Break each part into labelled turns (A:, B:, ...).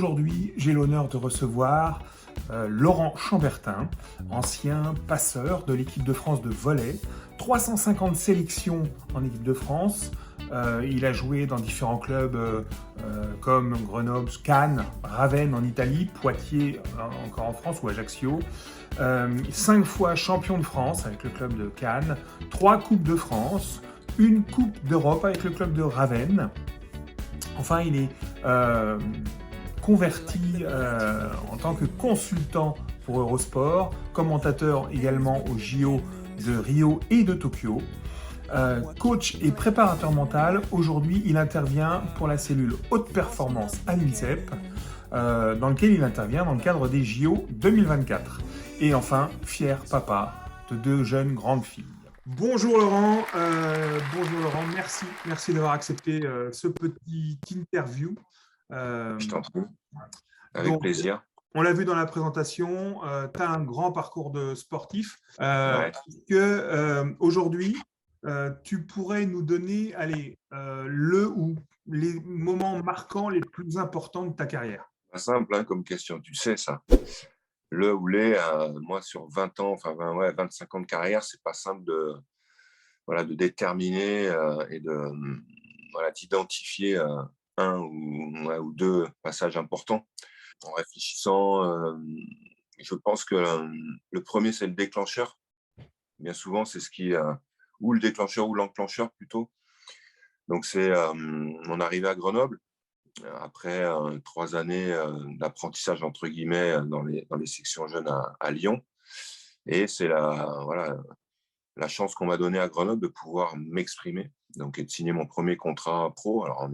A: Aujourd'hui, j'ai l'honneur de recevoir Laurent Chambertin, ancien passeur de l'équipe de France de volley, 350 sélections en équipe de France. Il a joué dans différents clubs comme Grenoble, Cannes, Ravenne en Italie, Poitiers encore en France ou Ajaccio. 5 fois champion de France avec le club de Cannes, 3 coupes de France, une coupe d'Europe avec le club de Ravenne. Enfin, il est converti en tant que consultant pour Eurosport, commentateur également aux JO de Rio et de Tokyo. Coach et préparateur mental, aujourd'hui il intervient pour la cellule haute performance à l'INSEP, dans lequel il intervient dans le cadre des JO 2024. Et enfin, fier papa de 2 jeunes grandes filles. Bonjour Laurent, merci d'avoir accepté ce petit interview.
B: Je t'en prie, avec
A: Donc,
B: plaisir.
A: on l'a vu dans la présentation, tu as un grand parcours de sportif.
B: Ouais.
A: Aujourd'hui, tu pourrais nous donner le ou les moments marquants les plus importants de ta carrière.
B: Pas simple hein, comme question, tu sais ça. Le ou les, moi sur 20 ans, 25 ans de carrière, c'est pas simple de déterminer et d'identifier un ou deux passages importants. En réfléchissant, je pense que le premier, c'est le déclencheur. Bien souvent, c'est ce qui, ou le déclencheur ou l'enclencheur plutôt. Donc c'est mon arrivée à Grenoble. Après 3 années d'apprentissage entre guillemets dans les sections jeunes à Lyon. Et c'est la chance qu'on m'a donnée à Grenoble de pouvoir m'exprimer, donc et de signer mon premier contrat pro. Alors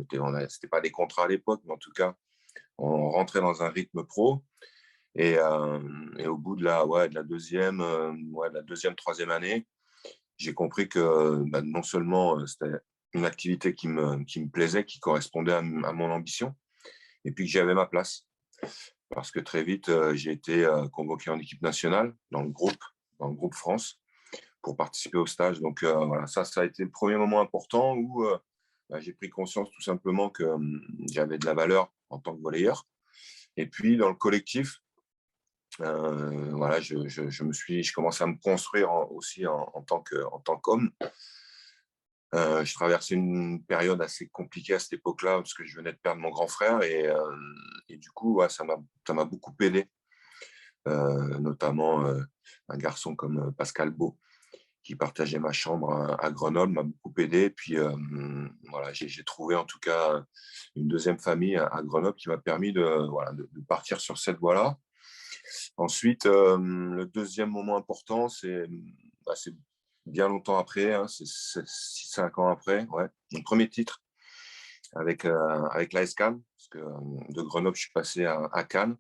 B: c'était pas des contrats à l'époque, mais en tout cas, on rentrait dans un rythme pro. Et au bout de la deuxième, troisième année, j'ai compris que non seulement c'était une activité qui me plaisait, qui correspondait à mon ambition, et puis que j'avais ma place. Parce que très vite, j'ai été convoqué en équipe nationale dans le groupe France, pour participer au stage. Donc ça a été le premier moment important où j'ai pris conscience tout simplement que j'avais de la valeur en tant que volleyeur. Et puis dans le collectif, je commençais à me construire aussi en tant qu'homme. Je traversais une période assez compliquée à cette époque-là parce que je venais de perdre mon grand frère et du coup, ça m'a beaucoup aidé, notamment un garçon comme Pascal Beau qui partageait ma chambre à Grenoble m'a beaucoup aidé. Et puis j'ai trouvé en tout cas une deuxième famille à Grenoble qui m'a permis de partir sur cette voie-là. Ensuite, le deuxième moment important, c'est bien longtemps après, hein, c'est 6-5 ans après, ouais, mon premier titre avec l'AS Cannes, parce que de Grenoble, je suis passé à Cannes.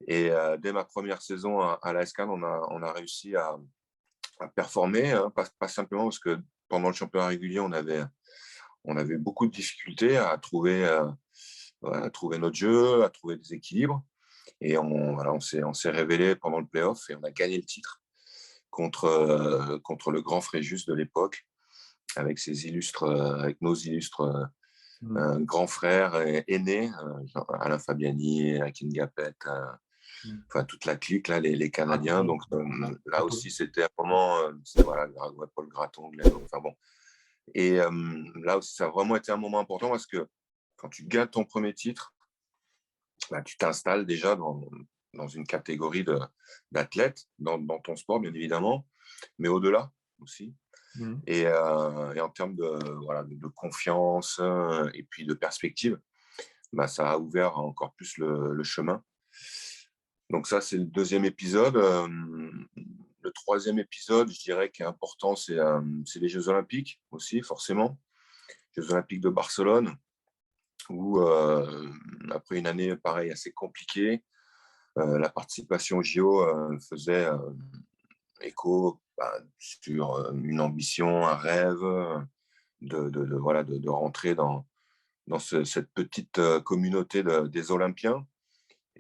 B: Et dès ma première saison à l'AS Cannes, on a réussi à performer, hein, pas simplement parce que pendant le championnat régulier, on avait beaucoup de difficultés à trouver notre jeu, à trouver des équilibres. Et on s'est révélé pendant le play-off et on a gagné le titre contre le Grand Fréjus de l'époque, avec nos illustres grands frères aînés, genre Alain Fabiani, Akin Gapet, toute la clique, là, les Canadiens. Donc là aussi, c'était un moment, Paul Gratton, enfin bon. Et là aussi, ça a vraiment été un moment important parce que quand tu gagnes ton premier titre, tu t'installes déjà dans une catégorie d'athlètes, dans ton sport, bien évidemment, mais au-delà aussi. Et en termes de confiance et puis de perspective, ça a ouvert encore plus le chemin. Donc ça, c'est le deuxième épisode. Le troisième épisode, je dirais, qui est important, c'est les Jeux Olympiques aussi, forcément. Jeux Olympiques de Barcelone, où après une année, pareil, assez compliquée, la participation au JO faisait écho sur une ambition, un rêve de rentrer dans cette petite communauté des Olympiens.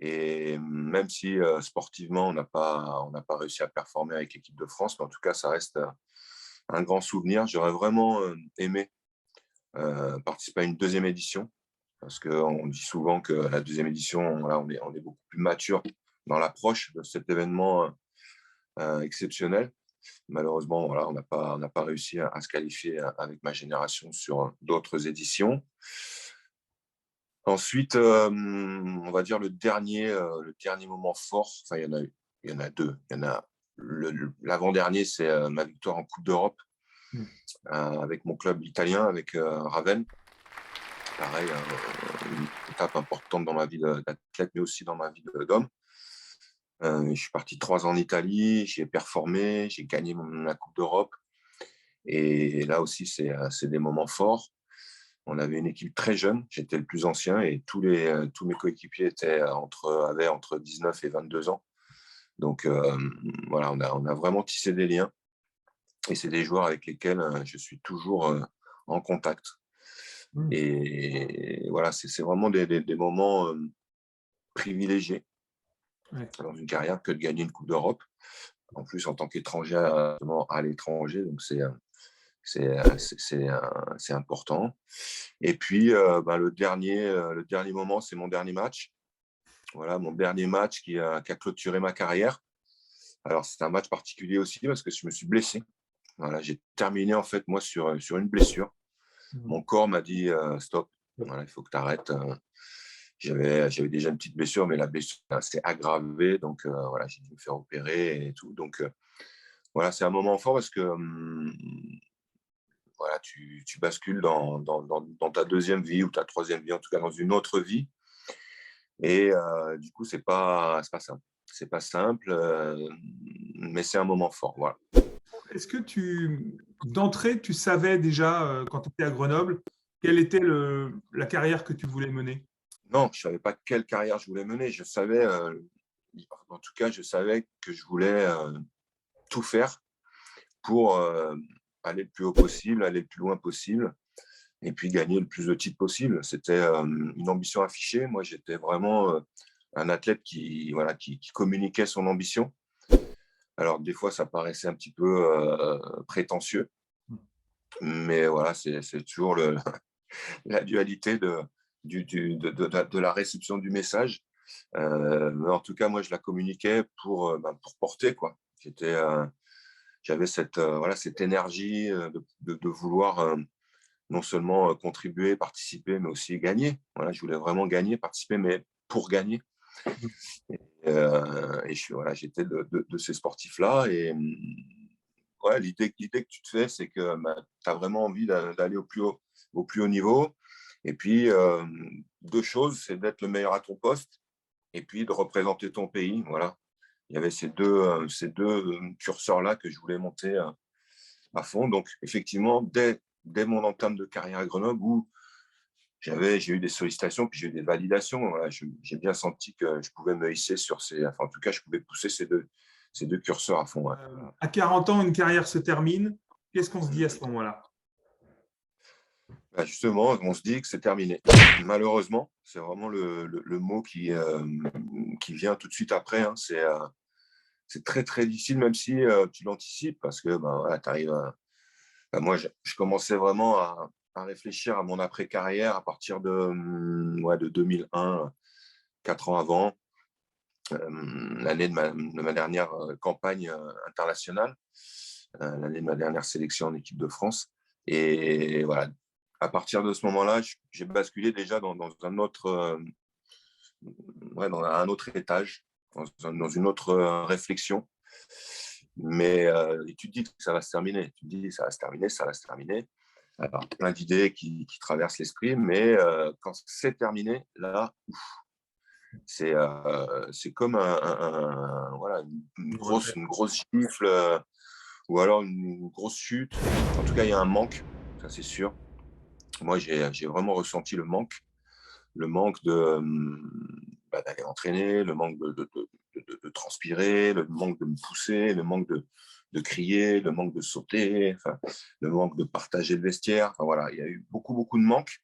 B: Et même si sportivement, on n'a pas réussi à performer avec l'équipe de France, mais en tout cas, ça reste un grand souvenir. J'aurais vraiment aimé participer à une deuxième édition parce qu'on dit souvent que la deuxième édition, voilà, on est beaucoup plus mature dans l'approche de cet événement exceptionnel. Malheureusement, voilà, on n'a pas réussi à se qualifier avec ma génération sur d'autres éditions. Ensuite, on va dire le dernier moment fort, enfin, il y en a deux. Il y en a l'avant-dernier, c'est ma victoire en Coupe d'Europe
A: Mm.
B: avec mon club italien, avec Ravenne. Pareil, une étape importante dans ma vie d'athlète, mais aussi dans ma vie d'homme. Je suis parti 3 ans en Italie, j'ai performé, j'ai gagné la Coupe d'Europe. Et là aussi, c'est des moments forts. On avait une équipe très jeune, j'étais le plus ancien et tous mes coéquipiers avaient entre 19 et 22 ans. Donc voilà, on a vraiment tissé des liens et c'est des joueurs avec lesquels je suis toujours en contact.
A: Mm.
B: Et voilà, c'est vraiment des moments privilégiés
A: Ouais.
B: dans une carrière que de gagner une Coupe d'Europe. En plus, en tant qu'étranger à l'étranger, donc c'est important. Et puis, le dernier moment, c'est mon dernier match. Voilà, mon dernier match qui a clôturé ma carrière. Alors, c'est un match particulier aussi parce que je me suis blessé. Voilà, j'ai terminé en fait, moi, sur une blessure.
A: Mm.
B: Mon corps m'a dit stop, voilà, il faut que tu arrêtes. J'avais déjà une petite blessure, mais la blessure s'est aggravée. Donc, voilà, j'ai dû me faire opérer et tout. Donc, voilà, c'est un moment fort parce que voilà, tu bascules dans ta deuxième vie ou ta troisième vie, en tout cas dans une autre vie. Et du coup, c'est pas simple. C'est pas simple, mais c'est un moment fort. Voilà.
A: Est-ce que d'entrée, tu savais déjà, quand tu étais à Grenoble, quelle était la carrière que tu voulais mener?
B: Non, je savais pas quelle carrière je voulais mener. Je savais, en tout cas, je savais que je voulais tout faire pour aller le plus haut possible, aller le plus loin possible, et puis gagner le plus de titres possible. C'était une ambition affichée. Moi, j'étais vraiment un athlète voilà, qui communiquait son ambition. Alors, des fois, ça paraissait un petit peu prétentieux, mais voilà, c'est toujours la dualité de la réception du message. Mais en tout cas, moi, je la communiquais pour porter, quoi. J'avais voilà, cette énergie de vouloir non seulement contribuer, participer, mais aussi gagner. Voilà, je voulais vraiment gagner, participer, mais pour gagner. Et voilà, j'étais de ces sportifs-là. Et ouais, l'idée que tu te fais, c'est que tu as vraiment envie d'aller au plus haut niveau. Et puis, deux choses, c'est d'être le meilleur à ton poste et puis de représenter ton pays. Voilà. Il y avait ces deux curseurs-là que je voulais monter à fond. Donc, effectivement, dès mon entame de carrière à Grenoble, où j'ai eu des sollicitations, puis j'ai eu des validations. Voilà, j'ai bien senti que je pouvais me hisser enfin, en tout cas, je pouvais pousser ces deux curseurs à fond. Ouais.
A: À 40 ans, une carrière se termine. Qu'est-ce qu'on se dit à ce moment-là?
B: Bah, justement, on se dit que c'est terminé. Malheureusement, c'est vraiment le mot qui vient tout de suite après. Hein. C'est très, très difficile, même si tu l'anticipes, parce que voilà, moi, je commençais vraiment à réfléchir à mon après-carrière à partir ouais, de 2001, 4 ans avant, l'année de ma dernière campagne internationale, l'année de ma dernière sélection en équipe de France. Et voilà, à partir de ce moment-là, j'ai basculé déjà dans un autre, ouais, dans un autre étage, dans une autre réflexion. Mais tu te dis que ça va se terminer. Tu te dis ça va se terminer, ça va se terminer. Alors, plein d'idées qui traversent l'esprit, mais quand c'est terminé, là, c'est comme voilà, une grosse gifle ou alors une grosse chute. En tout cas, il y a un manque, ça c'est sûr. Moi, j'ai vraiment ressenti le manque d'aller entraîner, le manque de transpirer, le manque de me pousser, le manque de crier, le manque de sauter, enfin, le manque de partager le vestiaire. Enfin, voilà, il y a eu beaucoup, beaucoup de manques.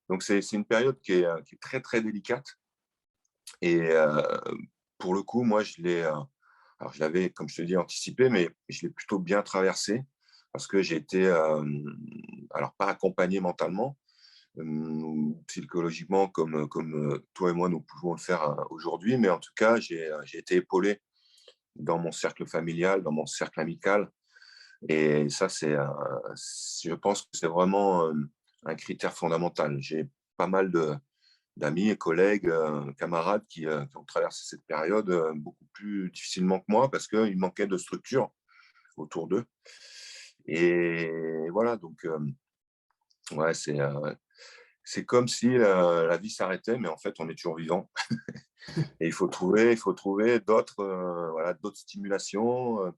B: Donc, c'est une période qui est très, très délicate. Et pour le coup, moi, alors je l'avais, comme je te dis, anticipé, mais je l'ai plutôt bien traversé parce que j'ai été, alors pas accompagné mentalement, psychologiquement comme toi et moi, nous pouvons le faire aujourd'hui. Mais en tout cas, j'ai été épaulé dans mon cercle familial, dans mon cercle amical. Et ça, je pense que c'est vraiment un critère fondamental. J'ai pas mal d'amis et collègues, camarades qui ont traversé cette période beaucoup plus difficilement que moi parce qu'il manquait de structure autour d'eux. Et voilà, donc ouais, c'est comme si la vie s'arrêtait, mais en fait, on est toujours vivant. Et il faut trouver d'autres voilà, d'autres stimulations,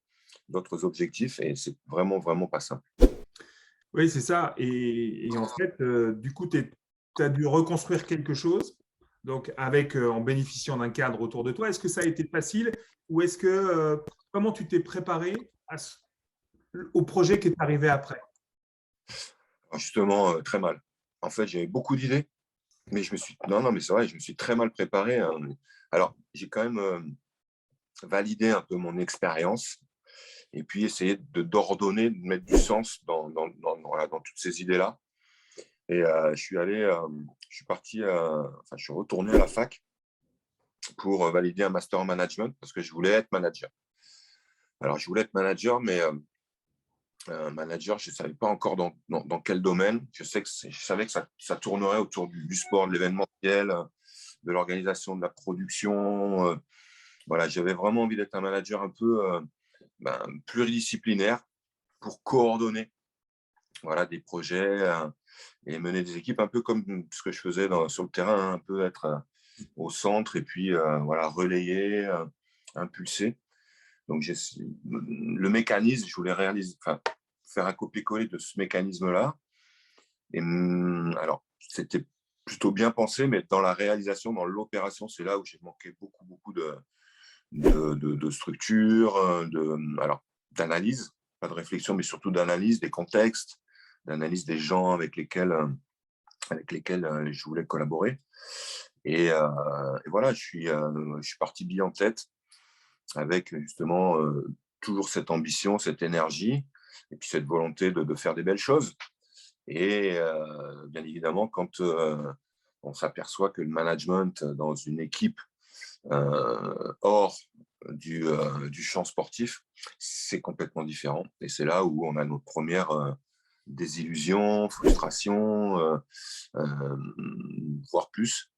B: d'autres objectifs. Et c'est vraiment, vraiment pas simple.
A: Oui, c'est ça. Et en fait, du coup, tu as dû reconstruire quelque chose, donc en bénéficiant d'un cadre autour de toi. Est-ce que ça a été facile ou comment tu t'es préparé au projet qui est arrivé après?
B: Alors justement, très mal. En fait, j'avais beaucoup d'idées, mais non, non, mais c'est vrai, je me suis très mal préparé, hein. Alors, j'ai quand même validé un peu mon expérience et puis essayé d'ordonner, de mettre du sens voilà, dans toutes ces idées-là. Et je suis parti, enfin, je suis retourné à la fac pour valider un master en management parce que je voulais être manager. Alors, je voulais être manager, mais manager, je ne savais pas encore dans quel domaine. Je savais que ça tournerait autour du sport, de l'événementiel, de l'organisation, de la production. Voilà, j'avais vraiment envie d'être un manager un peu pluridisciplinaire pour coordonner voilà, des projets et mener des équipes un peu comme ce que je faisais sur le terrain, hein, un peu être au centre et puis voilà, relayer, impulser. Donc, le mécanisme, je voulais enfin, faire un copier-coller de ce mécanisme-là. Et alors, c'était plutôt bien pensé, mais dans la réalisation, dans l'opération, c'est là où j'ai manqué beaucoup, beaucoup de structure, alors, d'analyse, pas de réflexion, mais surtout d'analyse des contextes, d'analyse des gens avec lesquels je voulais collaborer. Et voilà, je suis parti bille en tête avec justement toujours cette ambition, cette énergie, et puis cette volonté de faire des belles choses. Et bien évidemment, quand on s'aperçoit que le management dans une équipe hors du champ sportif, c'est complètement différent. Et c'est là où on a nos premières désillusions, frustrations, voire plus.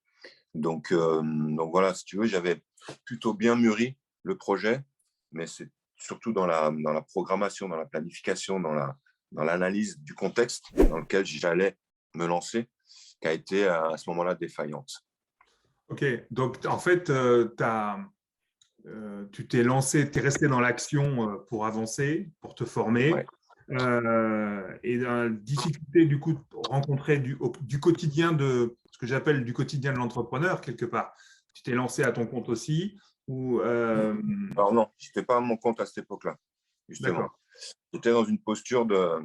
B: Donc voilà, si tu veux, j'avais plutôt bien mûri le projet, mais c'est surtout dans la programmation, dans la planification, dans l'analyse du contexte dans lequel j'allais me lancer, qui a été à ce moment-là défaillante.
A: Ok, donc en fait, tu t'es lancé, tu es resté dans l'action pour avancer, pour te former.
B: Ouais.
A: Et dans la difficulté, du coup, rencontrée du quotidien ce que j'appelle du quotidien de l'entrepreneur, quelque part. Tu t'es lancé à ton compte aussi ou,
B: Alors non, je n'étais pas à mon compte à cette époque-là,
A: d'accord.
B: justement. J'étais dans une posture de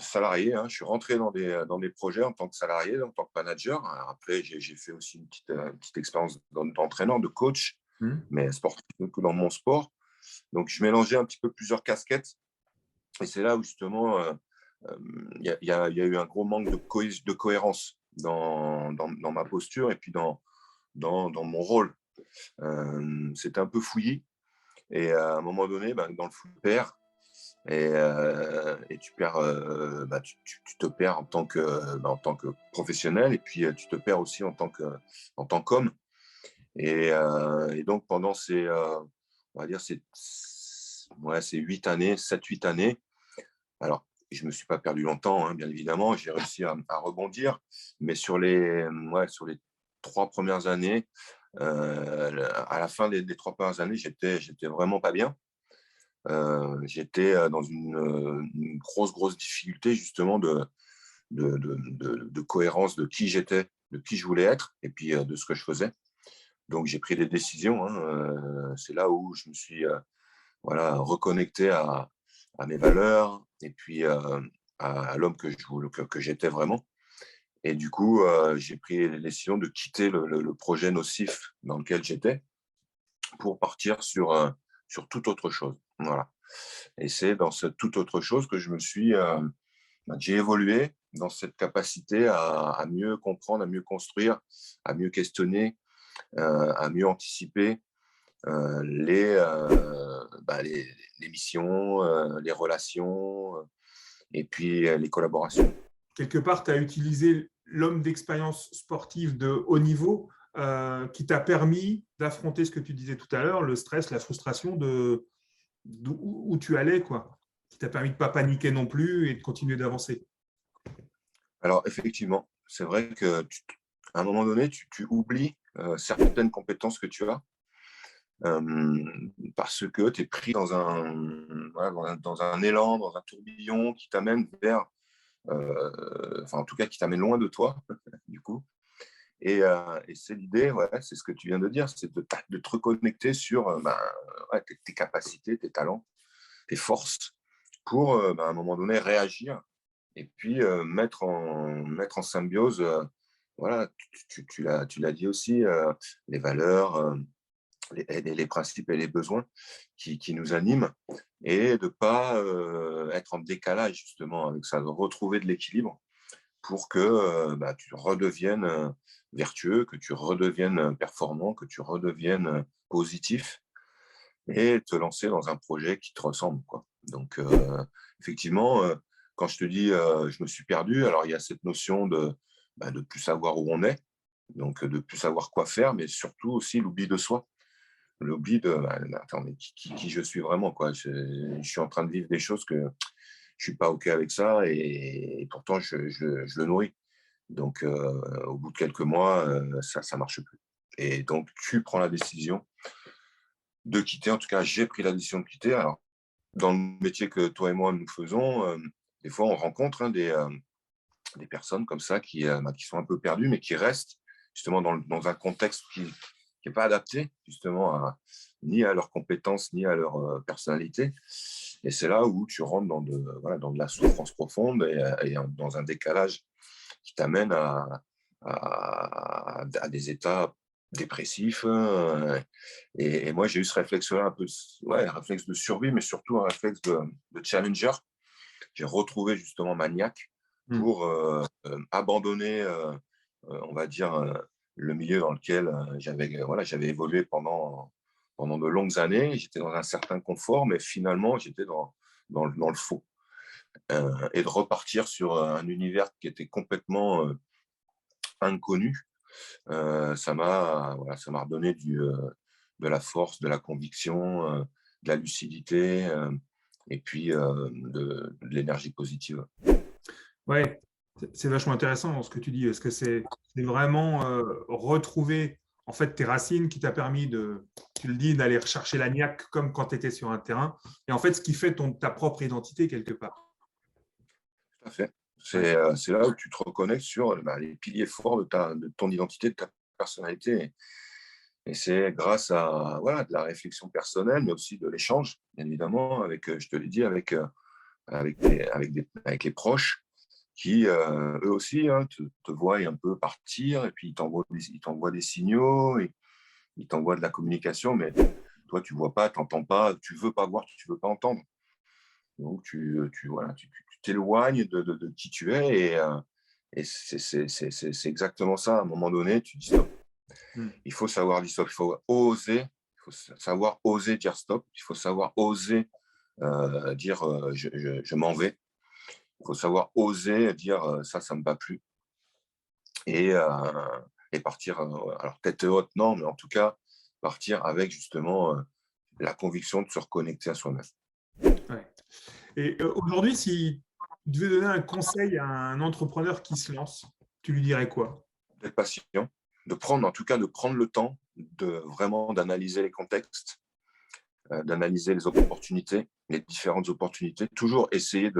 B: salarié, hein. Je suis rentré dans des projets en tant que salarié, en tant que manager. Alors après, j'ai fait aussi une petite expérience d'entraîneur, de coach,
A: Hmm.
B: mais sportif, donc dans mon sport. Donc, je mélangeais un petit peu plusieurs casquettes. Et c'est là où, justement, il y a eu un gros manque de cohérence dans ma posture et puis dans mon rôle. C'était un peu fouillis. Et à un moment donné, dans le foot, tu perds. Et tu perds, tu te perds en tant que professionnel, et puis tu te perds aussi en tant qu'homme. Et donc, pendant on va dire, ouais, ces 8 années, 7-8 années, alors, je ne me suis pas perdu longtemps, hein, bien évidemment, j'ai réussi à rebondir, mais sur les 3 premières années, à la fin des 3 premières années, j'étais vraiment pas bien. J'étais dans une grosse, grosse difficulté justement de cohérence de qui j'étais, de qui je voulais être, et puis de ce que je faisais. Donc, j'ai pris des décisions, hein. C'est là où je me suis voilà, reconnecté à mes valeurs et puis à l'homme que j'étais vraiment. Et du coup, j'ai pris la décision de quitter le projet nocif dans lequel j'étais pour partir sur toute autre chose. Voilà. Et c'est dans cette toute autre chose que j'ai évolué dans cette capacité à mieux comprendre, à mieux construire, à mieux questionner, à mieux anticiper les missions, les relations et puis les collaborations.
A: Quelque part, tu as utilisé l'homme d'expérience sportive de haut niveau qui t'a permis d'affronter ce que tu disais tout à l'heure, le stress, la frustration d'où tu allais, quoi. Qui t'a permis de ne pas paniquer non plus et de continuer d'avancer.
B: Alors effectivement, c'est vrai que à un moment donné, tu oublies certaines compétences que tu as parce que tu es pris voilà, dans un élan, dans un tourbillon qui t'amène vers, enfin en tout cas qui t'amène loin de toi, du coup. Et c'est l'idée, ouais, c'est ce que tu viens de dire, c'est de te reconnecter sur ouais, tes capacités, tes talents, tes forces, pour à un moment donné réagir et puis mettre en symbiose, voilà, tu l'as dit aussi, les valeurs, les principes et les besoins qui nous animent et de ne pas être en décalage justement avec ça, de retrouver de l'équilibre pour que tu redeviennes vertueux, que tu redeviennes performant, que tu redeviennes positif et te lancer dans un projet qui te ressemble, quoi. Donc, effectivement, quand je te dis je me suis perdu, alors il y a cette notion de plus savoir où on est, donc de plus savoir quoi faire, mais surtout aussi l'oubli de soi. L'oubli de attends, mais qui je suis vraiment, quoi. Je suis en train de vivre des choses que je suis pas OK avec ça et pourtant je le nourris. Donc, au bout de quelques mois, ça marche plus. Et donc, tu prends la décision de quitter. En tout cas, j'ai pris la décision de quitter. Alors, dans le métier que toi et moi nous faisons, des fois, on rencontre des personnes comme ça qui sont un peu perdues, mais qui restent justement dans un contexte qui n'est pas adapté justement ni à leurs compétences, ni à leur personnalité. Et c'est là où tu rentres voilà, dans de la souffrance profonde et dans un décalage qui t'amène à des états dépressifs. Et moi, j'ai eu ce réflexe-là, un peu, ouais, un réflexe de survie, mais surtout un réflexe de challenger. J'ai retrouvé justement ma niaque pour abandonner, on va dire, le milieu dans lequel j'avais évolué pendant de longues années. J'étais dans un certain confort, mais finalement, j'étais dans le faux. Et de repartir sur un univers qui était complètement inconnu, ça m'a redonné de la force, de la conviction, de la lucidité, et puis de l'énergie positive.
A: Ouais, c'est vachement intéressant ce que tu dis. Est-ce que c'est vraiment retrouver en fait tes racines qui t'a permis tu le dis, d'aller rechercher la niaque comme quand tu étais sur un terrain, et en fait ce qui fait ta propre identité quelque part.
B: Tout à fait.
A: Ouais.
B: C'est là où tu te reconnectes sur les piliers forts de ton identité, de ta personnalité. Et c'est grâce à voilà, de la réflexion personnelle, mais aussi de l'échange, bien évidemment, avec, je te l'ai dit, avec les proches qui, eux aussi, hein, te voient un peu partir et puis ils t'envoient des signaux, ils t'envoient de la communication, mais toi, tu vois pas, tu n'entends pas, tu veux pas voir, tu veux pas entendre. Donc, voilà, tu t'éloignes de qui tu es et c'est exactement ça. À un moment donné, tu dis stop.
A: Mm.
B: Il faut savoir dire stop, il faut savoir oser dire stop, il faut savoir oser dire je m'en vais. Il faut savoir oser dire ça me va plus et, euh, et partir, alors tête haute, non, mais en tout cas, partir avec justement la conviction de se reconnecter à soi-même.
A: Ouais. Et aujourd'hui, si tu devais donner un conseil à un entrepreneur qui se lance, tu lui dirais quoi?
B: D'être patient, en tout cas, de prendre le temps d'analyser les contextes, d'analyser les opportunités, les différentes opportunités, toujours essayer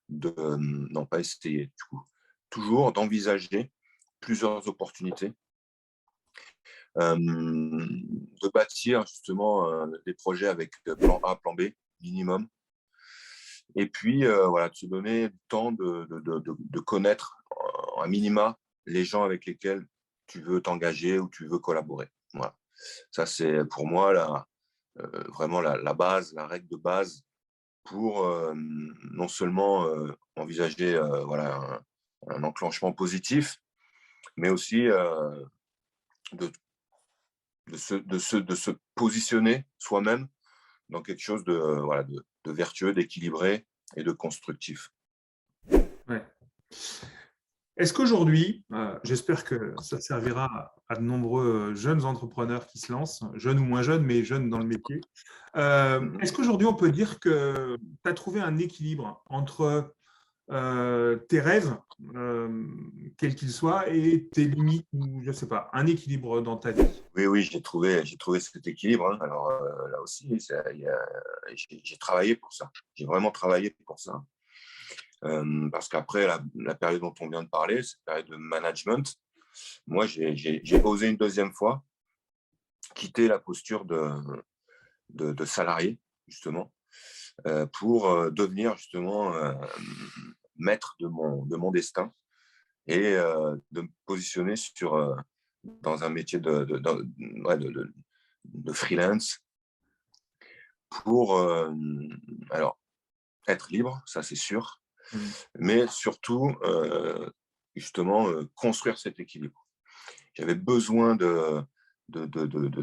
B: non pas essayer, du coup, toujours d'envisager plusieurs opportunités, de bâtir justement des projets avec plan A, plan B, minimum, et puis voilà, de se donner le temps de connaître un minima les gens avec lesquels tu veux t'engager ou tu veux collaborer. Voilà. Ça, c'est pour moi vraiment la base, la règle de base pour non seulement envisager voilà, un enclenchement positif, mais aussi de, de se positionner soi-même dans quelque chose de, voilà, de vertueux, d'équilibré et de constructif.
A: Ouais. Est-ce qu'aujourd'hui, j'espère que ça servira à de nombreux jeunes entrepreneurs qui se lancent, jeunes ou moins jeunes, mais jeunes dans le métier.
B: Mhm.
A: Est-ce qu'aujourd'hui, on peut dire que tu as trouvé un équilibre entre tes rêves, quels qu'ils soient, et tes limites, ou je ne sais pas, un équilibre dans ta vie?
B: Oui, oui, j'ai trouvé cet équilibre, hein. Alors là aussi, j'ai travaillé pour ça. J'ai vraiment travaillé pour ça. Parce qu'après la période dont on vient de parler, cette période de management, moi, j'ai osé une deuxième fois quitter la posture de salarié, justement, pour devenir justement maître de mon destin et de me positionner dans un métier ouais, de freelance pour alors, être libre, ça c'est sûr,
A: Mm.
B: mais surtout justement construire cet équilibre. J'avais besoin de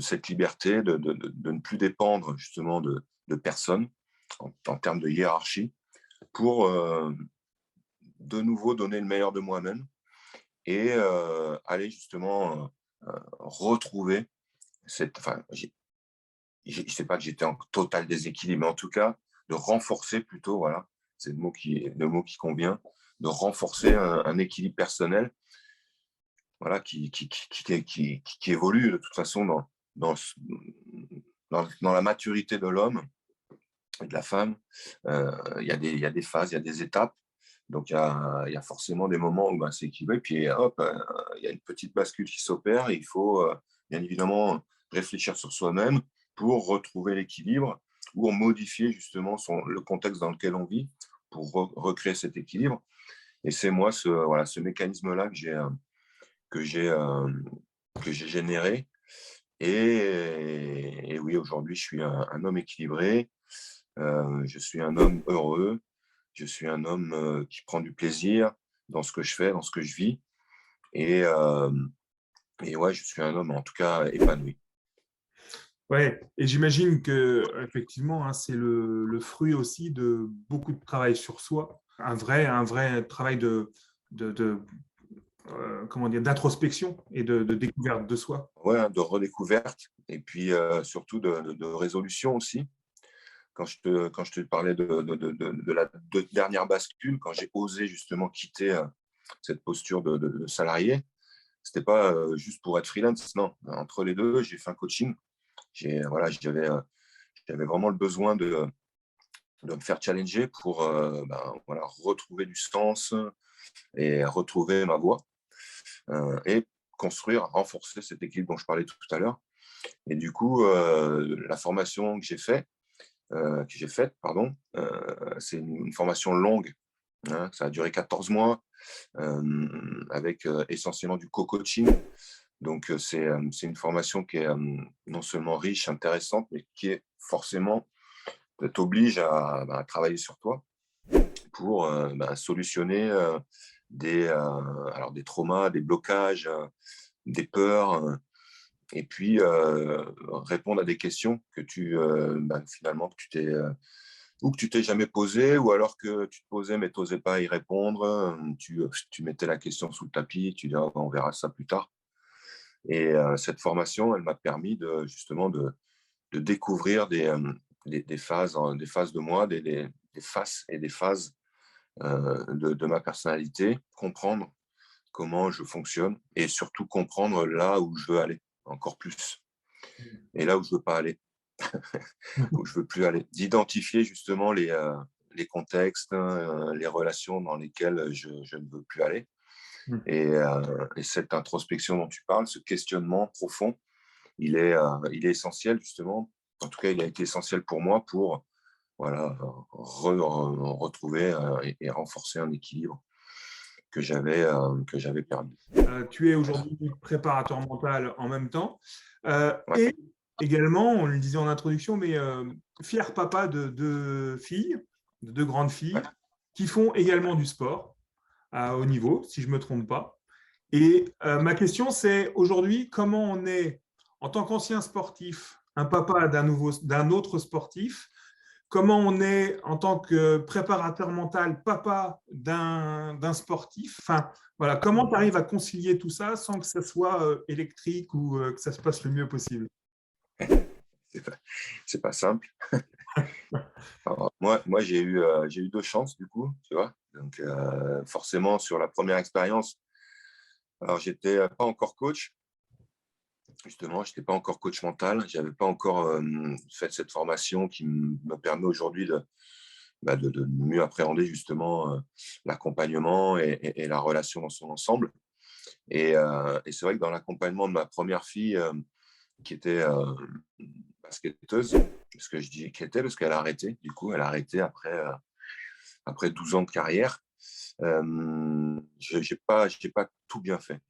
B: cette liberté, de ne plus dépendre justement de personnes en termes de hiérarchie pour de nouveau donner le meilleur de moi-même et aller justement retrouver enfin, je ne sais pas que j'étais en total déséquilibre, mais en tout cas, de renforcer plutôt, voilà, c'est le mot qui convient, de renforcer un équilibre personnel, voilà, qui évolue de toute façon dans, dans la maturité de l'homme et de la femme. Il y a des phases, il y a des étapes. Donc, il y a forcément des moments où ben, c'est équilibré, puis hop, il y a une petite bascule qui s'opère. Il faut bien évidemment réfléchir sur soi-même pour retrouver l'équilibre ou modifier justement le contexte dans lequel on vit pour recréer cet équilibre. Et c'est moi voilà, ce mécanisme-là que j'ai euh, que j'ai généré. Et oui, aujourd'hui, je suis un homme équilibré, je suis un homme heureux, je suis un homme qui prend du plaisir dans ce que je fais, dans ce que je vis. Et, euh, et ouais, je suis un homme en tout cas épanoui.
A: Ouais, et j'imagine que effectivement, hein, c'est le fruit aussi de beaucoup de travail sur soi, un vrai travail de comment dire, d'introspection et de découverte de soi.
B: Ouais, hein, de redécouverte et puis surtout de résolution aussi. Quand je te parlais de la dernière bascule, quand j'ai osé justement quitter cette posture de salarié, c'était pas juste pour être freelance, non. Entre les deux, j'ai fait un coaching. Voilà, j'avais vraiment le besoin de me faire challenger pour ben, voilà, retrouver du sens et retrouver ma voie et construire, renforcer cet équilibre dont je parlais tout à l'heure. Et du coup, la formation que j'ai faite, pardon, c'est une formation longue. Hein, ça a duré 14 mois avec essentiellement du co-coaching. Donc, c'est une formation qui est non seulement riche, intéressante, mais qui est forcément t'oblige à travailler sur toi pour solutionner alors des traumas, des blocages, des peurs, et puis répondre à des questions que finalement que tu t'es ou que tu t'es jamais posé, ou alors que tu te posais mais tu n'osais pas y répondre. Tu mettais la question sous le tapis, tu dis ah, on verra ça plus tard. Et cette formation, elle m'a permis justement de découvrir des phases de moi, des faces et des phases de ma personnalité, comprendre comment je fonctionne et surtout comprendre là où je veux aller encore plus et là où je veux pas aller, où je veux plus aller. D'identifier justement les contextes, les relations dans lesquelles je ne veux plus aller. Et cette introspection dont tu parles, ce questionnement profond, il est essentiel justement. En tout cas, il a été essentiel pour moi pour voilà, retrouver et renforcer un équilibre que j'avais perdu.
A: Tu es aujourd'hui préparateur mental en même temps.
B: Ouais.
A: Et également, on le disait en introduction, mais fier papa de deux filles. de deux grandes filles
B: Ouais.
A: qui font également du sport à haut niveau, si je ne me trompe pas. Et ma question, c'est aujourd'hui, comment on est, en tant qu'ancien sportif, un papa d'un autre sportif, comment on est en tant que préparateur mental, papa d'un sportif. Enfin, voilà, comment tu arrives à concilier tout ça sans que ça soit électrique ou que ça se passe le mieux possible?
B: C'est pas, c'est pas simple. Alors, moi j'ai eu deux chances du coup, tu vois. Donc forcément sur la première expérience, alors j'étais pas encore coach. Justement, je n'étais pas encore coach mental. Je n'avais pas encore fait cette formation qui me permet aujourd'hui de mieux appréhender justement l'accompagnement et la relation dans son ensemble. Et c'est vrai que dans l'accompagnement de ma première fille, qui était basketteuse, parce que je dis qu'elle était, parce qu'elle a arrêté, du coup, elle a arrêté après 12 ans de carrière. J'ai pas tout bien fait.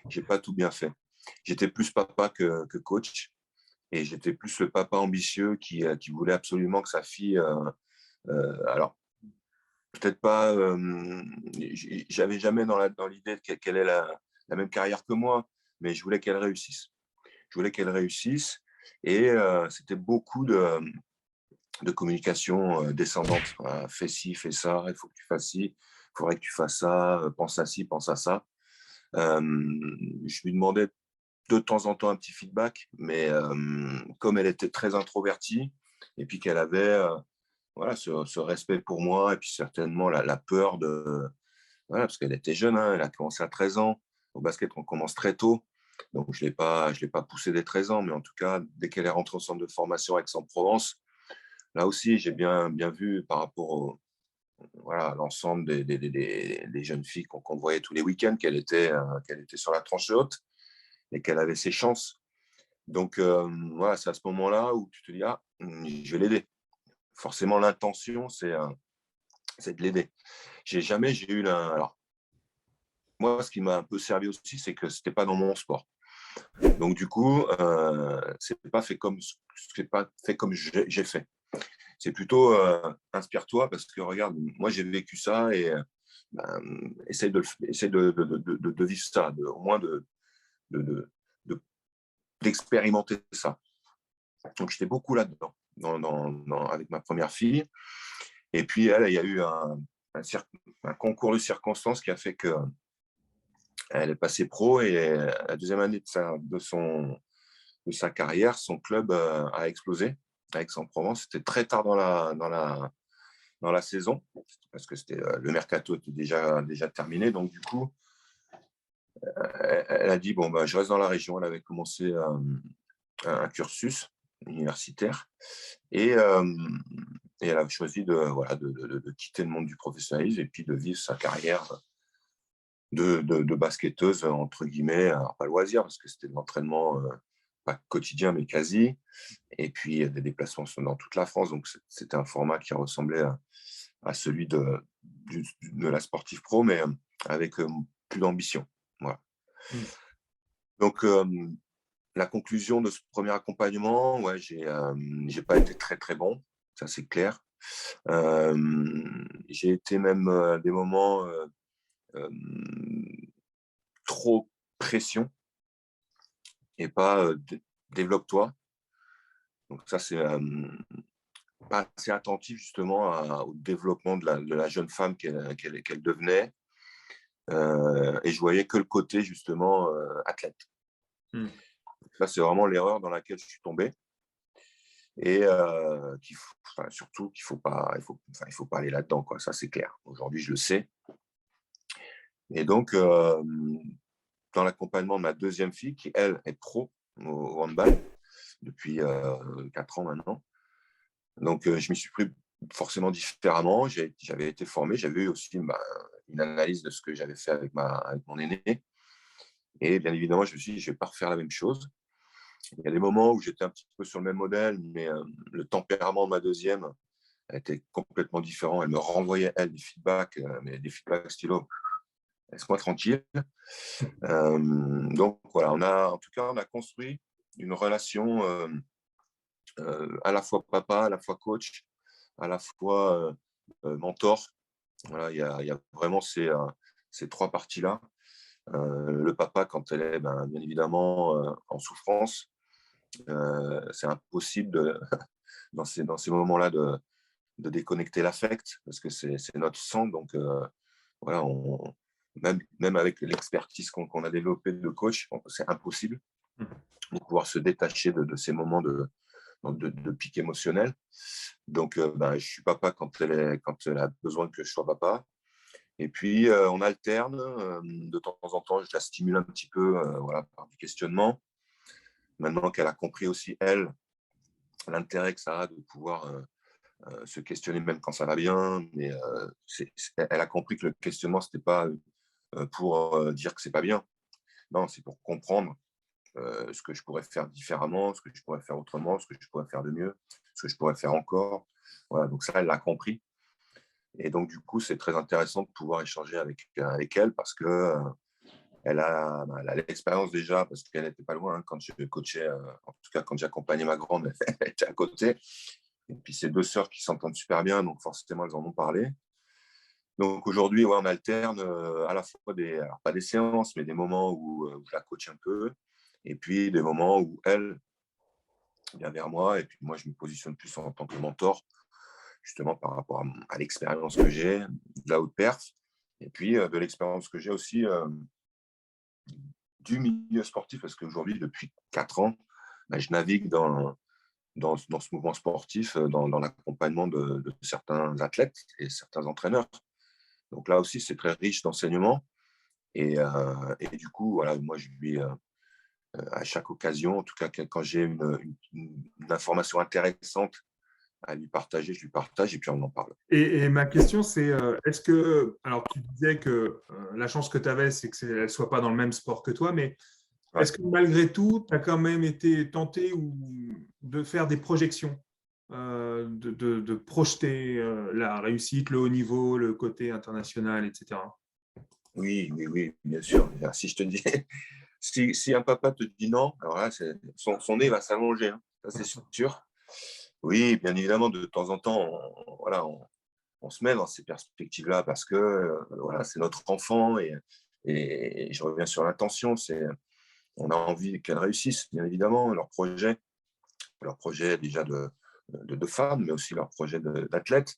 B: J'ai pas tout bien fait. J'étais plus papa que coach. Et j'étais plus le papa ambitieux qui voulait absolument que sa fille. Alors, peut-être pas. J'avais jamais dans l'idée qu'elle ait la même carrière que moi, mais je voulais qu'elle réussisse. Je voulais qu'elle réussisse. Et c'était beaucoup de communication descendante. Voilà, fais ci, fais ça, il faut que tu fasses ci, il faudrait que tu fasses ça, pense à ci, pense à ça. Je lui demandais de temps en temps un petit feedback, mais comme elle était très introvertie et puis qu'elle avait voilà, ce respect pour moi et puis certainement la peur de... Voilà, parce qu'elle était jeune, hein, elle a commencé à 13 ans. Au basket, on commence très tôt. Donc, je l'ai pas poussée dès 13 ans, mais en tout cas, dès qu'elle est rentrée au centre de formation Aix-en-Provence, là aussi, j'ai bien vu par rapport voilà, à l'ensemble des jeunes filles qu'on voyait tous les week-ends qu'elle était sur la tranche haute et qu'elle avait ses chances. Donc, voilà, c'est à ce moment-là où tu te dis, ah, je vais l'aider. Forcément, l'intention, c'est de l'aider. J'ai eu alors, moi, ce qui m'a un peu servi aussi, c'est que c'était pas dans mon sport. Donc, du coup, c'est pas fait comme j'ai fait. C'est plutôt inspire-toi parce que regarde, moi j'ai vécu ça et ben, essaye de vivre ça, au moins de, d'expérimenter ça. Donc j'étais beaucoup là-dedans, avec ma première fille. Et puis elle, il y a eu un concours de circonstances qui a fait que elle est passée pro et la deuxième année de sa carrière, son club a explosé à Aix-en-Provence. C'était très tard dans la saison parce que le mercato était déjà terminé. Donc du coup, elle a dit bon bah je reste dans la région. Elle avait commencé un cursus universitaire et, et elle a choisi voilà, de quitter le monde du professionnalisme et puis de vivre sa carrière de basketteuse, entre guillemets, alors pas loisir, parce que c'était de l'entraînement pas quotidien, mais quasi, et puis des déplacements dans toute la France. Donc c'était un format qui ressemblait à celui de la sportive pro, mais avec plus d'ambition. Voilà.
A: Mm.
B: Donc, la conclusion de ce premier accompagnement, ouais, j'ai pas été très très bon, ça c'est clair. J'ai été même à des moments trop pression et pas développe-toi. Donc ça c'est pas assez attentif justement au développement de la jeune femme qu'elle devenait. Et je voyais que le côté justement athlète.
A: Mm.
B: Ça c'est vraiment l'erreur dans laquelle je suis tombé. Et surtout qu'il il faut pas aller là-dedans, quoi. Ça, c'est clair. Aujourd'hui, je le sais. Et donc, dans l'accompagnement de ma deuxième fille, qui, elle, est pro au handball depuis 4 ans maintenant. Donc, je m'y suis pris forcément différemment. J'avais été formé. J'avais eu aussi une analyse de ce que j'avais fait avec mon aîné. Et bien évidemment, je me suis dit, je ne vais pas refaire la même chose. Il y a des moments où j'étais un petit peu sur le même modèle, mais le tempérament de ma deuxième était complètement différent. Elle me renvoyait, elle, des feedbacks, mais des feedbacks stylo. Laisse-moi tranquille. Donc, voilà, en tout cas, on a construit une relation à la fois papa, à la fois coach, à la fois mentor. Voilà, il y a vraiment ces 3 parties-là. Le papa, quand elle est, bien évidemment, en souffrance, c'est impossible dans ces moments-là de déconnecter l'affect parce que c'est notre sang. Donc, voilà, même avec l'expertise qu'on a développée de coach, c'est impossible de pouvoir se détacher de ces moments de pic émotionnel. Donc, je suis papa quand elle a besoin que je sois papa. Et puis, on alterne. De temps en temps, je la stimule un petit peu voilà, par du questionnement. Maintenant qu'elle a compris aussi, elle, l'intérêt que ça a de pouvoir se questionner même quand ça va bien. Mais elle a compris que le questionnement, ce n'était pas pour dire que c'est pas bien. Non, c'est pour comprendre ce que je pourrais faire différemment, ce que je pourrais faire autrement, ce que je pourrais faire de mieux, ce que je pourrais faire encore. Voilà, donc ça, elle l'a compris. Et donc, du coup, c'est très intéressant de pouvoir échanger avec elle parce que elle a l'expérience déjà, parce qu'elle n'était pas loin quand je coachais, en tout cas quand j'accompagnais ma grande, elle était à côté. Et puis, c'est 2 sœurs qui s'entendent super bien, donc forcément, elles en ont parlé. Donc aujourd'hui, ouais, on alterne à la fois alors pas des séances, mais des moments où je la coach un peu, et puis des moments où elle vient vers moi, et puis moi, je me positionne plus en tant que mentor, justement par rapport à l'expérience que j'ai, de la haute perf, et puis de l'expérience que j'ai aussi du milieu sportif, parce qu'aujourd'hui, depuis 4 ans, je navigue dans ce mouvement sportif, dans l'accompagnement de certains athlètes et certains entraîneurs. Donc là aussi, c'est très riche d'enseignements. Et du coup, voilà, moi, je lui, à chaque occasion, en tout cas quand j'ai une information intéressante à lui partager, je lui partage et puis on en parle.
A: Et ma question, c'est, est-ce que, alors tu disais que la chance que tu avais, c'est qu'elle ne soit pas dans le même sport que toi, mais
B: Ouais.
A: est-ce que malgré tout, tu as quand même été tenté de faire des projections, de projeter la réussite, le haut niveau, le côté international, etc.
B: Oui, oui, oui, bien sûr. Si je te dis, si un papa te dit non, alors là, son nez va s'allonger, hein, ça c'est sûr. Oui, bien évidemment, de temps en temps, voilà, on se met dans ces perspectives-là parce que voilà, c'est notre enfant et je reviens sur l'intention, on a envie qu'elle réussisse, bien évidemment, leur projet déjà de femmes, mais aussi leur projet d'athlète.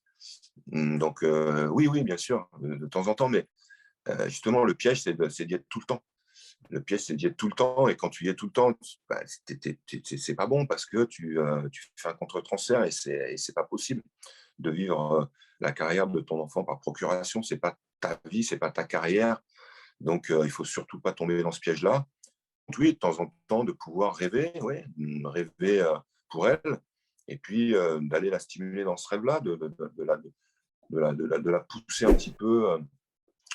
B: Donc oui, oui, bien sûr, de temps en temps, mais justement, le piège, c'est d'y être tout le temps. Le piège, c'est d'y être tout le temps, et quand tu y es tout le temps, c'est pas bon parce que tu fais un contre-transfert et c'est pas possible de vivre la carrière de ton enfant par procuration. C'est pas ta vie, c'est pas ta carrière. Donc, il faut surtout pas tomber dans ce piège-là. Oui, de temps en temps, de pouvoir rêver, ouais, rêver pour elle, et puis d'aller la stimuler dans ce rêve-là, de la pousser un petit peu,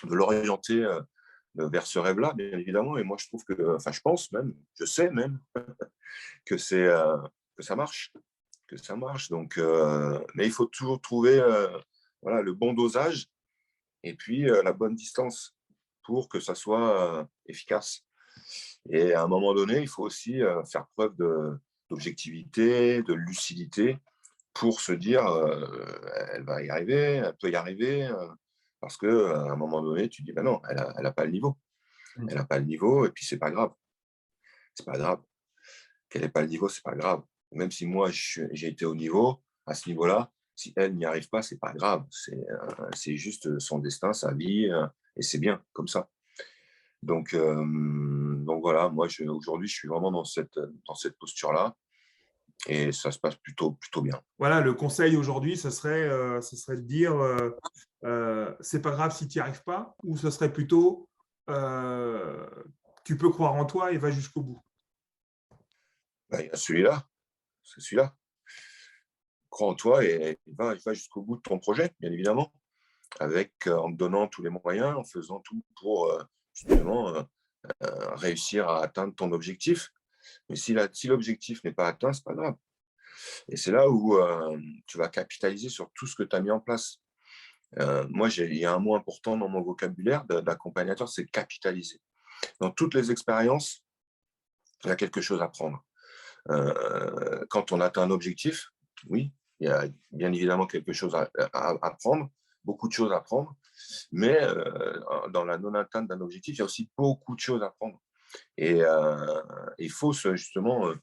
B: de l'orienter vers ce rêve-là, bien évidemment. Et moi, je trouve que, enfin, je pense même, je sais même que que ça marche, que ça marche. Donc, mais il faut toujours trouver voilà, le bon dosage et puis la bonne distance pour que ça soit efficace. Et à un moment donné, il faut aussi faire preuve d'objectivité, de lucidité pour se dire elle va y arriver, elle peut y arriver. Parce qu'à un moment donné, tu dis ben non, elle a pas le niveau. Elle n'a pas le niveau, et puis c'est pas grave. C'est pas grave. Qu'elle n'ait pas le niveau, c'est pas grave. Même si moi, j'ai été au niveau, à ce niveau-là, si elle n'y arrive pas, c'est pas grave. C'est juste son destin, sa vie, et c'est bien comme ça. Donc voilà, moi aujourd'hui, je suis vraiment dans cette posture-là, et ça se passe plutôt bien.
A: Voilà, le conseil aujourd'hui, ce serait de dire, c'est pas grave si tu n'y arrives pas, ou ce serait plutôt, euh, tu peux croire en toi et va jusqu'au bout.
B: Ben, il y a celui-là, c'est celui-là. Crois en toi et va jusqu'au bout de ton projet, bien évidemment, en te donnant tous les moyens, en faisant tout pour justement réussir à atteindre ton objectif. Mais si l'objectif n'est pas atteint, c'est pas grave. Et c'est là où tu vas capitaliser sur tout ce que tu as mis en place. Moi, il y a un mot important dans mon vocabulaire d'accompagnateur, c'est capitaliser. Dans toutes les expériences, il y a quelque chose à prendre. Quand on atteint un objectif, oui, Il y a bien évidemment quelque chose à apprendre, beaucoup de choses à apprendre, mais dans la non-atteinte d'un objectif, il y a aussi beaucoup de choses à apprendre. Et il faut justement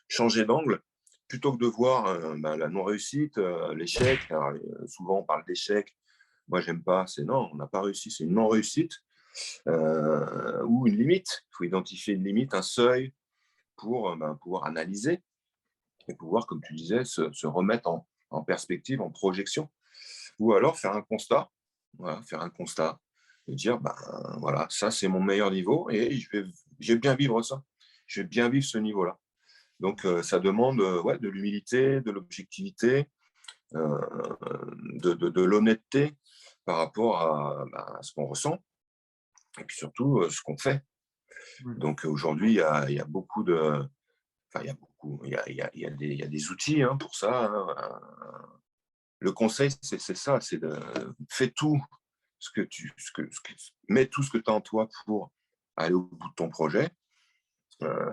B: changer d'angle plutôt que de voir la non-réussite, l'échec. Alors, souvent, on parle d'échec. Moi, j'aime pas. C'est non, on n'a pas réussi. C'est une non-réussite ou une limite. Il faut identifier une limite, un seuil pour pouvoir analyser et pouvoir, comme tu disais, se remettre en perspective, en projection. Ou alors faire un constat, voilà, faire un constat, et dire, ben, voilà, ça c'est mon meilleur niveau et je vais bien vivre ça. Je vais bien vivre ce niveau-là. Donc ça demande ouais, de l'humilité, de l'objectivité, euh, de l'honnêteté par rapport à ce qu'on ressent et puis surtout ce qu'on fait.
A: Mmh.
B: Donc aujourd'hui, il y a beaucoup de... Enfin, il y a beaucoup, il y a des outils hein, pour ça. Hein. Le conseil, c'est ça, c'est de fais tout mets tout ce que tu as en toi pour aller au bout de ton projet. Euh,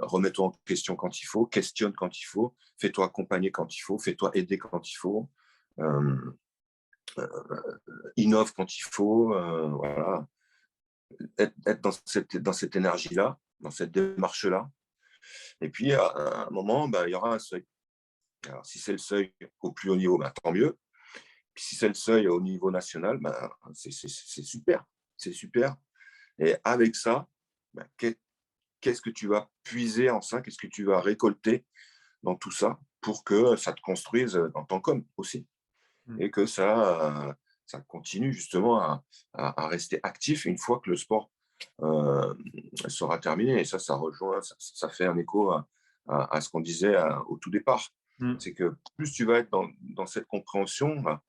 B: Remets-toi en question quand il faut, questionne quand il faut, fais-toi accompagner quand il faut, fais-toi aider quand il faut, euh, innove quand il faut, voilà. Être dans cette énergie-là, dans cette démarche-là. Et puis, à un moment, bah, il y aura un seuil. Alors, si c'est le seuil au plus haut niveau, bah, tant mieux. Puis si c'est le seuil au niveau national, ben, c'est super. C'est super. Et avec ça, ben, qu'est-ce que tu vas puiser en ça? Qu'est-ce que tu vas récolter dans tout ça pour que ça te construise dans ton com aussi?
A: Mmh.
B: Et que ça continue justement à rester actif une fois que le sport euh, sera terminé. Et ça rejoint, ça fait un écho à ce qu'on disait au tout départ.
A: Mmh.
B: C'est que plus tu vas être dans cette compréhension, ben,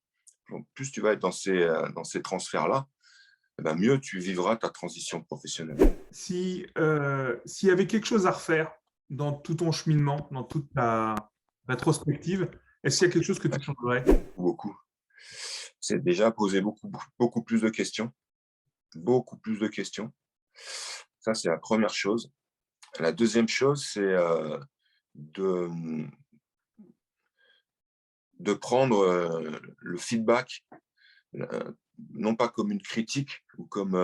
B: plus tu vas être dans ces transferts-là, eh ben mieux tu vivras ta transition professionnelle.
A: Si, s'il y avait quelque chose à refaire dans tout ton cheminement, dans toute ta rétrospective, est-ce qu'il y a quelque chose que tu changerais?
B: Beaucoup. C'est déjà poser beaucoup plus de questions. Beaucoup plus de questions. Ça, c'est la première chose. La deuxième chose, c'est de, de prendre le feedback, euh, non pas comme une critique ou comme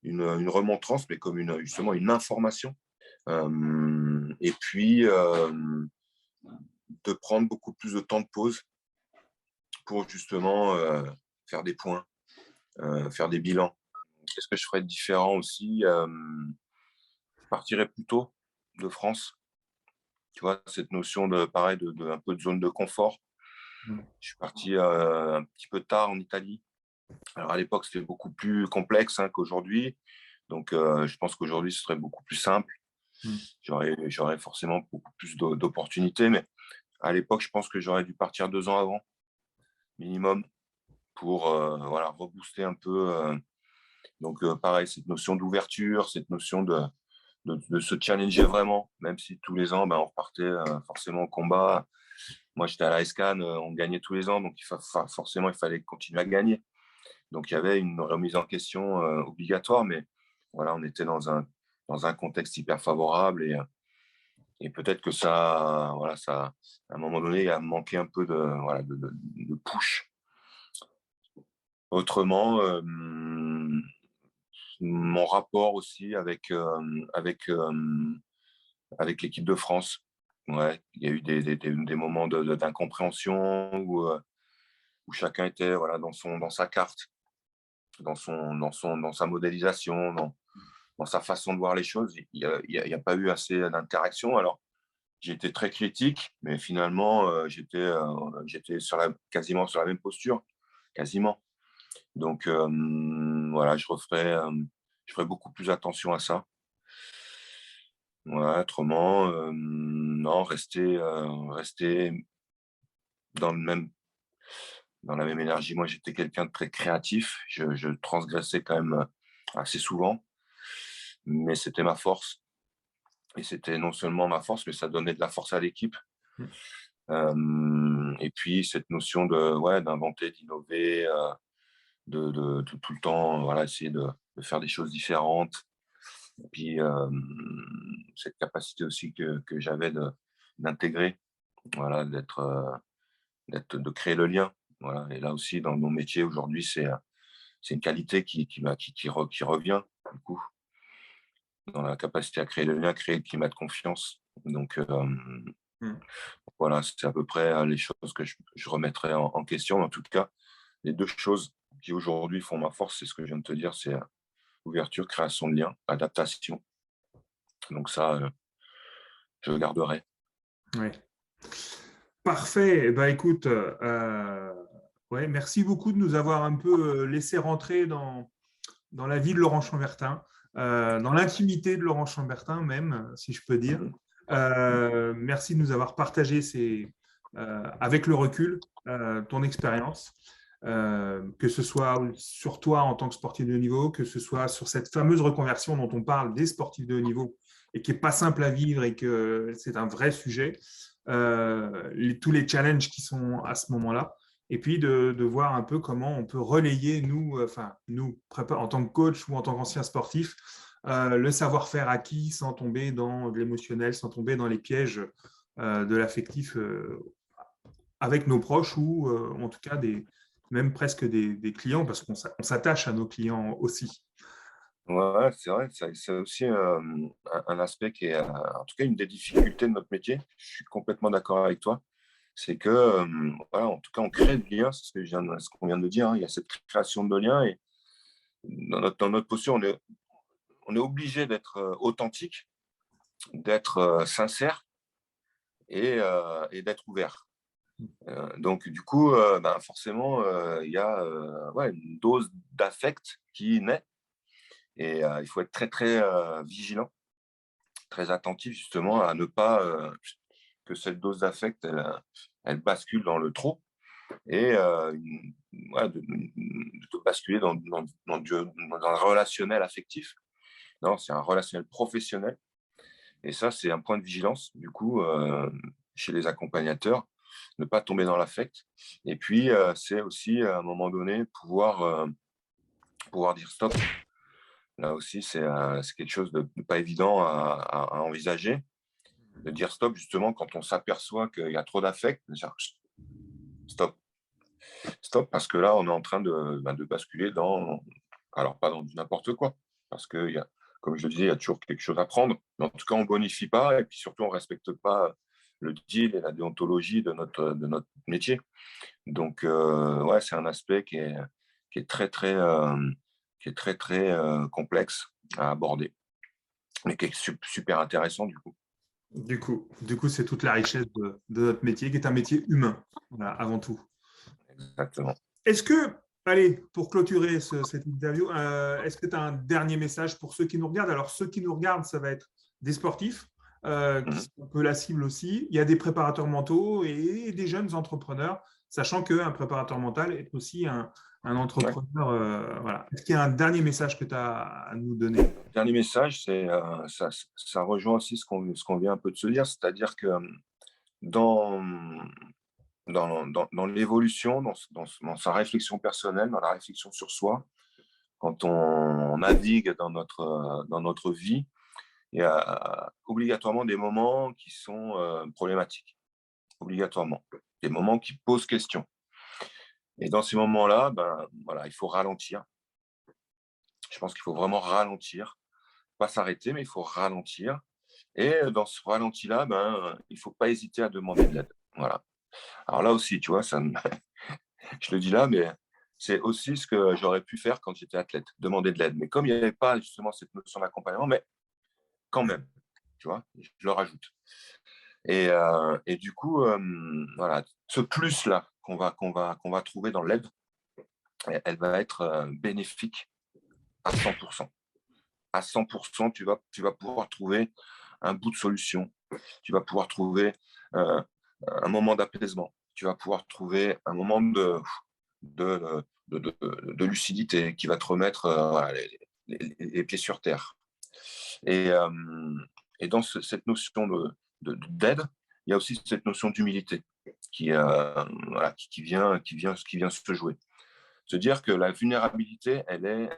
B: une remontrance, mais comme justement une information. Et puis, de prendre beaucoup plus de temps de pause pour justement faire des points, faire des bilans. Qu'est-ce que je ferais de différent aussi Je partirais plus tôt de France. Tu vois, cette notion de, pareil, un peu de zone de confort.
A: Mmh.
B: Je suis parti un petit peu tard en Italie. Alors à l'époque, c'était beaucoup plus complexe hein, qu'aujourd'hui. Donc je pense qu'aujourd'hui, ce serait beaucoup plus simple.
A: Mmh.
B: J'aurais forcément beaucoup plus d'opportunités. Mais à l'époque, je pense que j'aurais dû partir 2 ans avant, minimum, pour voilà, rebooster un peu. Donc, pareil, cette notion d'ouverture, cette notion de se challenger vraiment, même si tous les ans, ben, on repartait forcément au combat. Moi, j'étais à la SCAN, on gagnait tous les ans, donc forcément, il fallait continuer à gagner. Donc, il y avait une remise en question obligatoire, mais voilà, on était dans un contexte hyper favorable et peut-être que ça, voilà, ça, à un moment donné, il a manqué un peu voilà, de push. Autrement, mon rapport aussi avec l'équipe de France. Ouais, il y a eu des moments d'incompréhension où chacun était voilà, dans sa carte, dans sa modélisation, dans sa façon de voir les choses. Il y a pas eu assez d'interaction. Alors, j'ai été très critique, mais finalement, j'étais quasiment sur la même posture, quasiment. Donc, voilà, je ferai beaucoup plus attention à ça. Ouais, autrement, non, rester dans le même dans la même énergie. Moi, j'étais quelqu'un de très créatif. Je transgressais quand même, assez souvent, mais c'était ma force et c'était non seulement ma force, mais ça donnait de la force à l'équipe.
A: Mmh.
B: Et puis cette notion de ouais, d'inventer, d'innover, de tout le temps, voilà, essayer de faire des choses différentes. Puis, cette capacité aussi que j'avais d'intégrer. voilà, de créer le lien. Voilà. Et là aussi, dans mon métier aujourd'hui, c'est une qualité qui revient, du coup, dans la capacité à créer le lien, créer le climat de confiance. Donc,
A: Mmh.
B: voilà, c'est à peu près les choses que je remettrais en question. En tout cas, les deux choses qui aujourd'hui font ma force, c'est ce que je viens de te dire, c'est ouverture, création de lien, adaptation. Donc ça, je le garderai.
A: Ouais. Parfait. Eh ben, écoute, ouais, merci beaucoup de nous avoir un peu laissé rentrer dans la vie de Laurent Chambertin, dans l'intimité de Laurent Chambertin même, si je peux dire.
B: Mhm.
A: Merci de nous avoir partagé avec le recul ton expérience, que ce soit sur toi en tant que sportif de haut niveau, que ce soit sur cette fameuse reconversion dont on parle des sportifs de haut niveau et qui n'est pas simple à vivre et que c'est un vrai sujet, tous les challenges qui sont à ce moment-là et puis de voir un peu comment on peut relayer, nous, en tant que coach ou en tant qu'ancien sportif, le savoir-faire acquis sans tomber dans l'émotionnel, sans tomber dans les pièges de l'affectif avec nos proches ou en tout cas même presque des clients, parce qu'on s'attache à nos clients aussi.
B: Ouais, c'est vrai, c'est aussi un aspect qui est, en tout cas, une des difficultés de notre métier. Je suis complètement d'accord avec toi. C'est que, voilà, en tout cas, on crée du lien, c'est ce qu'on vient de dire, hein. Il y a cette création de lien et dans notre posture, on est obligé d'être authentique, d'être sincère et d'être ouvert. Donc, du coup, ben, forcément, il y a ouais, une dose d'affect qui naît et il faut être très, très vigilant, très attentif justement à ne pas que cette dose d'affect, elle bascule dans le trop et ouais, de basculer dans un relationnel affectif. Non, c'est un relationnel professionnel et ça, c'est un point de vigilance, du coup, chez les accompagnateurs, ne pas tomber dans l'affect et puis, c'est aussi, à un moment donné, pouvoir dire stop. Là aussi, c'est quelque chose de pas évident à envisager, de dire stop justement quand on s'aperçoit qu'il y a trop d'affect, de dire: «Stop, stop», parce que là, on est en train de basculer dans alors pas dans du n'importe quoi, parce qu'il y a comme je le disais, il y a toujours quelque chose à prendre, mais en tout cas, on bonifie pas et puis surtout, on respecte pas le deal et la déontologie de notre métier. Donc ouais, c'est un aspect qui est très, très, qui est très, très, complexe à aborder, mais qui est super intéressant du coup.
A: Du coup, c'est toute la richesse de notre métier, qui est un métier humain, voilà, avant tout.
B: Exactement.
A: Est-ce que, allez, pour clôturer cette interview, est-ce que tu as un dernier message pour ceux qui nous regardent? Alors, ceux qui nous regardent, ça va être des sportifs, qui
B: Mmh.
A: sont un peu la cible aussi. Il y a des préparateurs mentaux et des jeunes entrepreneurs, sachant qu'un préparateur mental est aussi un
B: Ouais.
A: entrepreneur. Voilà. Est-ce qu'il y a un dernier message que tu as à nous donner?
B: Dernier message, c'est, ça rejoint aussi ce qu'on vient un peu de se dire, c'est-à-dire que, dans, dans l'évolution, dans sa réflexion personnelle, dans la réflexion sur soi, quand on navigue dans notre vie, il y a obligatoirement des moments qui sont, problématiques, obligatoirement. Des moments qui posent question et dans ces moments-là, ben, voilà, il faut ralentir. Je pense qu'il faut vraiment ralentir, pas s'arrêter, mais il faut ralentir et dans ce ralenti-là, ben, il faut pas hésiter à demander de l'aide. Voilà. Alors là aussi, tu vois, je le dis là, mais c'est aussi ce que j'aurais pu faire quand j'étais athlète, demander de l'aide. Mais comme il n'y avait pas justement cette notion d'accompagnement, mais quand même, tu vois, je le rajoute. Et du coup, voilà, ce plus-là qu'on va trouver dans l'aide, elle va être bénéfique à 100%. À 100%, tu vas pouvoir trouver un bout de solution. Tu vas pouvoir trouver un moment d'apaisement. Tu vas pouvoir trouver un moment de lucidité qui va te remettre voilà, les pieds sur terre. Et, dans cette notion d'aide, il y a aussi cette notion d'humilité voilà, qui vient se jouer. Se dire que la vulnérabilité, elle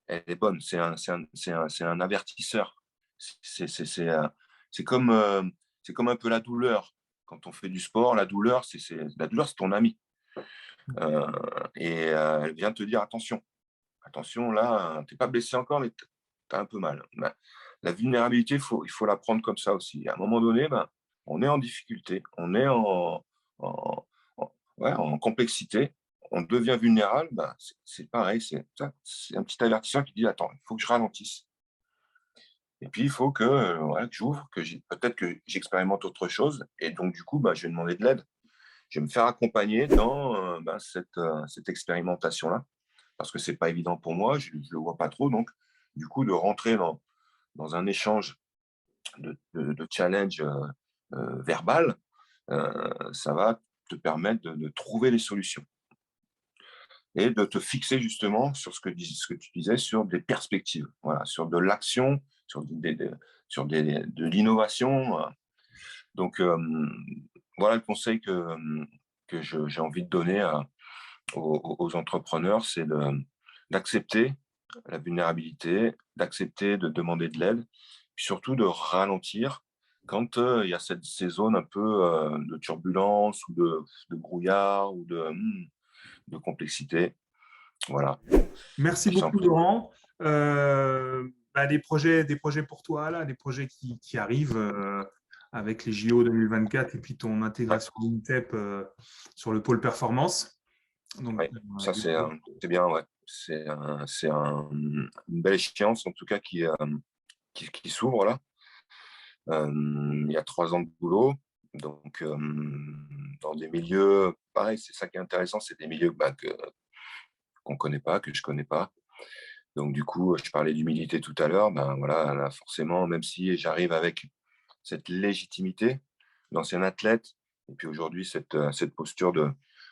B: est bonne. C'est un avertisseur. C'est c'est- c'est, euh, c'est comme, euh, c'est comme un peu la douleur. quand on fait du sport, la douleur, c'est ton ami. Elle vient te dire: attention, là, tu n'es pas blessé encore, mais tu as un peu mal. Ben, la vulnérabilité, il faut la prendre comme ça aussi. À un moment donné, ben, on est en difficulté, on est ouais, en complexité, on devient vulnérable, ben, c'est pareil, c'est un petit avertisseur qui dit: «Attends, il faut que je ralentisse». Et puis, il faut que, voilà, que j'ouvre, peut-être que j'expérimente autre chose et donc du coup, bah, je vais demander de l'aide. Je vais me faire accompagner dans, cette expérimentation-là, parce que c'est pas évident pour moi, je le vois pas trop donc du coup, de rentrer dans un échange de challenge, verbal, ça va te permettre de trouver les solutions et de te fixer justement sur ce que tu disais, sur des perspectives, voilà, sur de l'action, sur de l'innovation, donc voilà le conseil que j'ai envie de donner aux entrepreneurs, c'est d'accepter la vulnérabilité, d'accepter de demander de l'aide, puis surtout de ralentir quand, il y a ces zones un peu, de turbulence ou de brouillard ou de complexité. Voilà,
A: Merci
B: tout
A: beaucoup,
B: simplement.
A: Laurent. Des projets pour toi, là, des projets qui arrivent avec les JO 2024 et puis ton
B: Ouais,
A: intégration d'INTEP sur le pôle performance. Donc,
B: ouais, ça c'est bien, ouais. Une belle échéance en tout cas qui s'ouvre là. Il y a 3 ans de boulot, donc dans des milieux pareil, c'est ça qui est intéressant, c'est des milieux, bah, qu'on connaît pas, que je connais pas. Donc du coup, je parlais d'humilité tout à l'heure, ben voilà, là forcément, même si j'arrive avec cette légitimité d'ancien athlète et puis aujourd'hui cette posture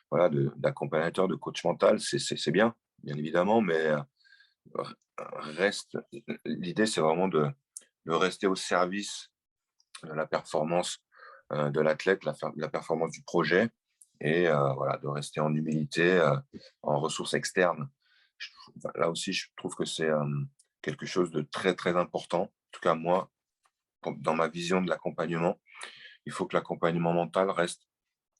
B: voilà, d'accompagnateur, de coach mental, c'est bien évidemment, mais reste l'idée, c'est vraiment de rester au service de la performance, de l'athlète, la performance du projet et voilà, de rester en humilité, en ressources externes. Là aussi, je trouve que c'est, quelque chose de très, très important. En tout cas, moi, dans ma vision de l'accompagnement, il faut que l'accompagnement mental reste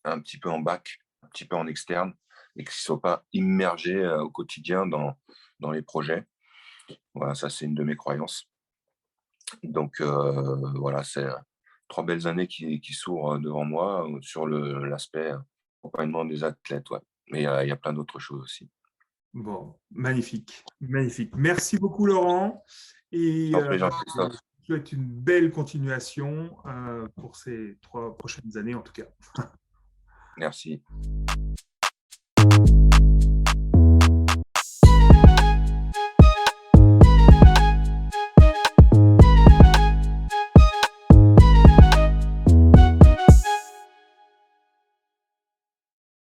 B: un petit peu en bac, un petit peu en externe et qu'il ne soit pas immergé, au quotidien dans les projets. Voilà, ça, c'est une de mes croyances. Donc voilà, c'est 3 belles années qui s'ouvrent devant moi, sur l'aspect accompagnement des athlètes, ouais. Mais il y a plein d'autres choses aussi.
A: bon, magnifique, magnifique. Merci beaucoup, Laurent.
B: Je
A: Et
B: t'en prie,
A: je
B: Jean-Christophe.
A: te souhaite une belle continuation pour ces 3 prochaines années, en tout cas.
B: Merci.